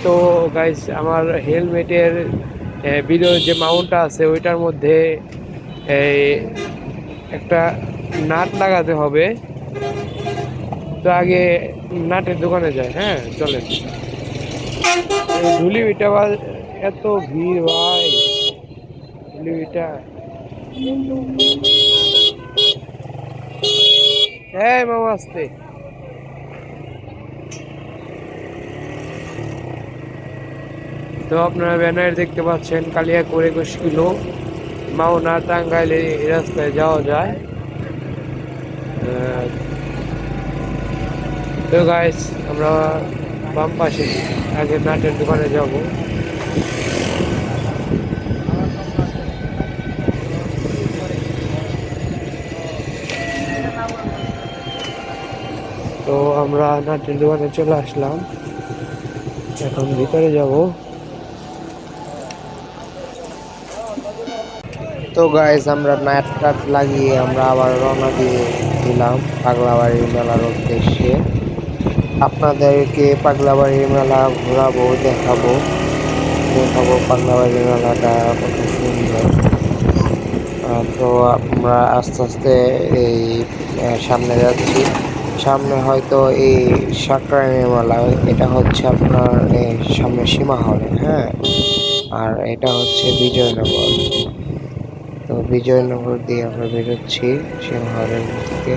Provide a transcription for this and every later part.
তো গাইস, আমার হেলমেটের ভিডিও যে মাউন্টটা আছে ওইটার মধ্যে এই একটা নাট লাগাতে হবে। তো আগে নাটের দোকানে যায়। হ্যাঁ, চলেন। ঢুলিউটা এত ভিড় ভাই, ঢুলিউটা। হ্যাঁ মামা, আসতে। তো আপনারা ব্যানার দেখতে পাচ্ছেন, কালিয়াকৈর 21 কিলো মাওনা টাঙ্গাইল এই রাস্তায় যাওয়া যায়। তো গাইস, আমরা বাম পাশে আগে নাটের দোকানে যাব। তো আমরা নাটের দোকানে চলে আসলাম, এখন ভিতরে যাব। তো গাইস, আমরা নাট টাট লাগিয়ে আমরা আবার রওনা দিয়ে দিলাম পাগলাবাড়ির মেলার উদ্দেশ্যে। আপনাদেরকে পাগলাবাড়ির মেলা ঘোরাবো, দেখাবো দেখাবো পাগলাবাড়ির মেলাটা কত সুন্দর। তো আমরা আস্তে আস্তে এই সামনে যাচ্ছি। সামনে হয়তো এই সাকরাইনের মেলা, এটা হচ্ছে আপনার সামনে সীমা হলে। হ্যাঁ, আর এটা হচ্ছে বিজয়নগর। তো বিজয়নগর দিয়ে আমরা বেরোচ্ছি সীমা হলের দিকে।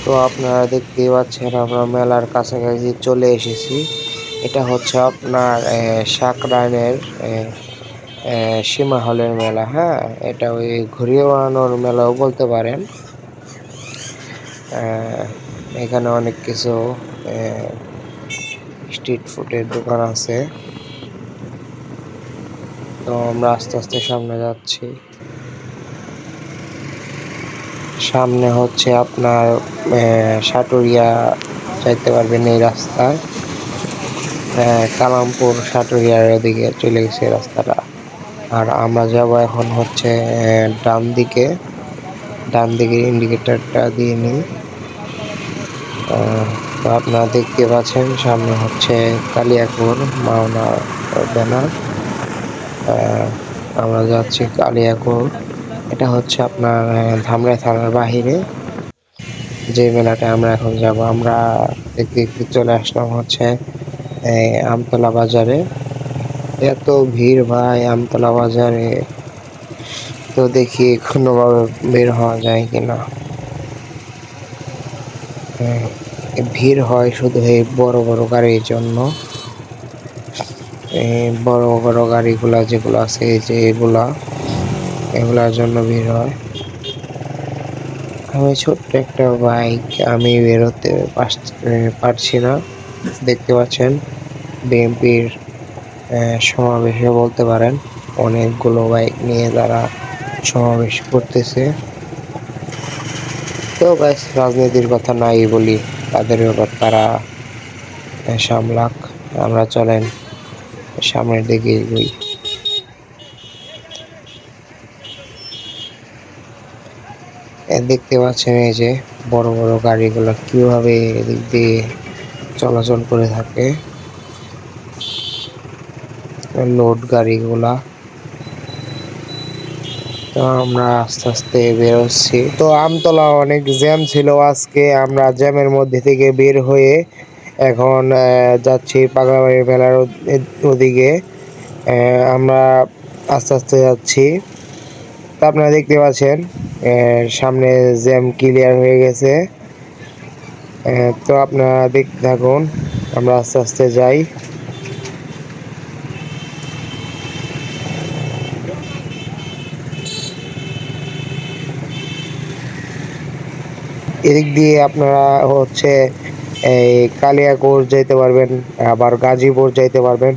তো আপনারা দেখতেই পাচ্ছেন আমরা মেলার কাছাকাছি চলে এসেছি। এটা হচ্ছে আপনার সাকরাইনের সীমা হলের মেলা। হ্যাঁ, এটা ওই ঘুরিয়ে বেড়ানোর মেলাও বলতে পারেন। এখানে অনেক কিছু স্ট্রিট ফুডের দোকান আছে। তো আমরা আস্তে আস্তে সামনে যাচ্ছি। সামনে হচ্ছে আপনার সাটুরিয়া যাইতে পারবেন এই রাস্তায়। কালামপুর সাটুরিয়ার ওদিকে চলে গেছে রাস্তাটা। আর আমরা যাব এখন হচ্ছে ডান দিকে ইন্ডিকেটরটা দিয়ে নিই। তো আপনারা দেখতে পাচ্ছেন সামনে হচ্ছে কালিয়াকৈর মাওনা ব্যানার। আমরা যাচ্ছি কালিয়াকৈর। এটা হচ্ছে আপনার ধামরাই থানার বাহিরে যে মেলাটা আমরা এখন যাব। আমরা দেখতে দেখতে চলে আসলাম হচ্ছে আমতলা বাজারে। এত ভিড় ভাই আমতলা বাজারে, তো দেখি কোনোভাবে বের হওয়া যায় কিনা। ভিড় হয় শুধু এই বড় বড় গাড়ির জন্য। এই বড় বড় গাড়িগুলা যেগুলো আছে, এই যে এগুলার জন্য ভিড় হয়। আমি ছোট্ট একটা বাইক, আমি বেরোতে পারছি না। দেখতে পাচ্ছেন বিএনপির সমাবেশে বলতে পারেন, অনেকগুলো বাইক নিয়ে তারা সমাবেশ করতেছে। তো গাইস, রাজনীতির কথা নাই বলি, তাদের ব্যাপার, তারা সামলাক। আমরা চলেন সামনের দিকে এগোই। দেখতে পাচ্ছেন এই যে বড় বড় গাড়িগুলো কিভাবে এদিক দিয়ে চলাচল করে থাকে, লোড গাড়িগুলা। তো আমরা আস্তে আস্তে বেরোচ্ছি। তো আমতলা অনেক জ্যাম ছিল আজকে, আমরা জ্যামের মধ্যে থেকে বের হয়ে এখন যাচ্ছি পাগলাবাড়ির মেলার ওদিকে। আমরা আস্তে আস্তে যাচ্ছি। তো আপনারা দেখতে পাচ্ছেন সামনে জ্যাম ক্লিয়ার হয়ে গেছে। তো আপনারা দেখতে থাকুন, আমরা আস্তে আস্তে যাই। এদিক দিয়ে আপনারা হচ্ছে এই কালিয়াকৈর যাইতে পারবেন, আবার গাজীপুর যাইতে পারবেন।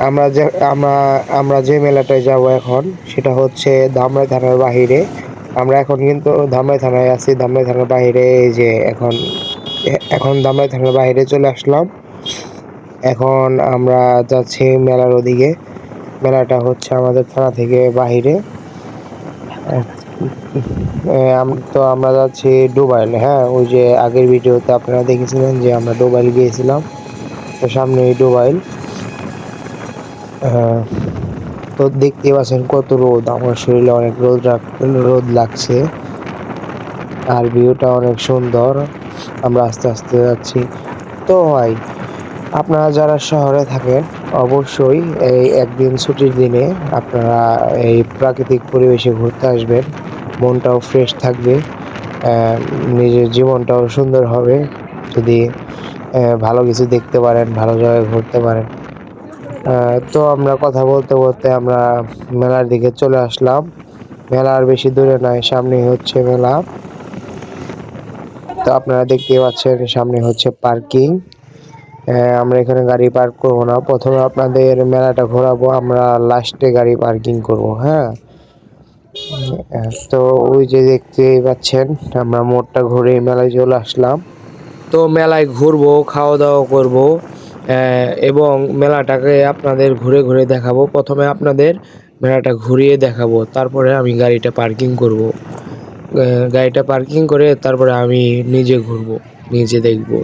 আমরা যে আমরা আমরা যে মেলাটায় যাব এখন, সেটা হচ্ছে ধামরাই থানার বাহিরে। আমরা এখন কিন্তু ধামরাই থানায় আছি, ধামরাই থানার বাহিরে। এই যে এখন ধামরাই থানার বাহিরে চলে আসলাম। এখন আমরা যাচ্ছি মেলার ওদিকে। মেলাটা হচ্ছে আমাদের থানা থেকে বাহিরে। তো আমরা যাচ্ছি ডুবাইল। হ্যাঁ, ওই যে আগের ভিডিওতে আপনারা দেখেছিলেন যে আমরা ডুবাইল গিয়েছিলাম। তো সামনেই ডুবাইল। আহ, তো দেখতে পাচ্ছেন কত রোদ, আমার শরীরে অনেক রোদ লাগছে, আর ভিউটা অনেক সুন্দর। আমরা আস্তে আস্তে যাচ্ছি। তো ভাই, আপনারা যারা শহরে থাকেন অবশ্যই এই একদিন ছুটির দিনে আপনারা এই প্রাকৃতিক পরিবেশে ঘুরতে আসবেন। মনটাও ফ্রেশ থাকবে, আহ, নিজের জীবনটাও সুন্দর হবে যদি ভালো কিছু দেখতে পারেন, ভালো জায়গায় ঘুরতে পারেন। তো আমরা কথা বলতে বলতে আমরা মেলার দিকে চলে আসলাম। মেলা আর বেশি দূরে নয়, সামনে হচ্ছে মেলা। তো আপনারা দেখতে পাচ্ছেন সামনে হচ্ছে পার্কিং। আমরা এখানে গাড়ি পার্ক করবো না, প্রথমে আপনাদের মেলাটা ঘোরাবো, আমরা লাস্টে গাড়ি পার্কিং করব। হ্যাঁ, তো ওই যে দেখতেই পাচ্ছেন আমরা মোড়টা ঘুরে মেলায় চলে আসলাম। তো মেলায় ঘুরবো, খাওয়া দাওয়া করবো, এবং মেলাটাকে আপনাদের ঘুরে ঘুরে দেখাবো। প্রথমে আপনাদের মেলাটা ঘুরিয়ে দেখাবো, তারপরে আমি গাড়িটা পার্কিং করব। গাড়িটা পার্কিং করে তারপরে আমি নিজে ঘুরবো, নিজে দেখবো।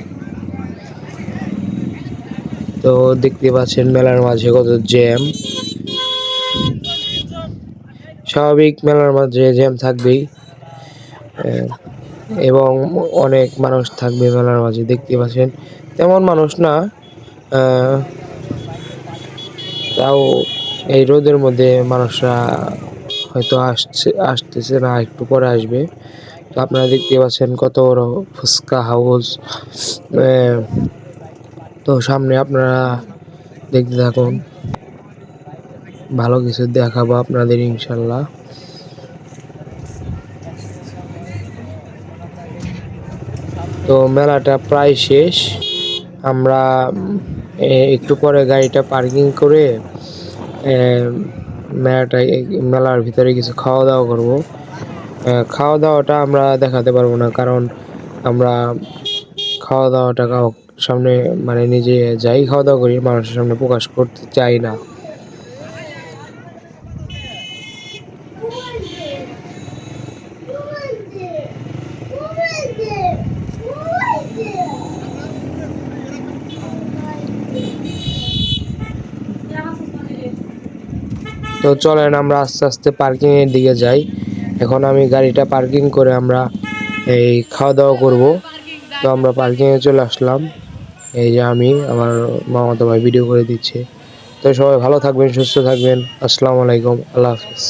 তো দেখতে পাচ্ছেন মেলার মাঝে কত জ্যাম। স্বাভাবিক, মেলার মাঝে জ্যাম থাকবেই, আহ, এবং অনেক মানুষ থাকবে মেলার মাঝে। দেখতে পাচ্ছেন তেমন মানুষ না, আহ, তাও এই রোদের মধ্যে মানুষরা হয়তো আসতেছে না, একটু পরে আসবে। তো আপনারা দেখতে পাচ্ছেন কত বড় ফুচকা হাউস। তো সামনে আপনারা দেখতে থাকুন, ভালো কিছু দেখাবো আপনাদের ইনশাল্লাহ। তো মেলাটা প্রায় শেষ। আমরা একটু পরে গাড়িটা পার্কিং করে মেলার ভিতরে কিছু খাওয়া দাওয়া করবো। খাওয়া দাওয়াটা আমরা দেখাতে পারবো না, কারণ আমরা খাওয়া দাওয়াটা সামনে মানে নিজে যাই খাওয়া দাওয়া করি মানুষের সামনে প্রকাশ করতে চাই না। তো চলেন আমরা আস্তে আস্তে পার্কিং এর দিকে যাই। এখন আমি গাড়িটা পার্কিং করে আমরা এই খাওয়া দাওয়া করব। তো আমরা পার্কিং এ চলে আসলাম। এই যে আমি, আমার মামাতো ভাই ভিডিও করে দিচ্ছে। তো সবাই ভালো থাকবেন, সুস্থ থাকবেন। আসসালামু আলাইকুম, আল্লাহ হাফিজ।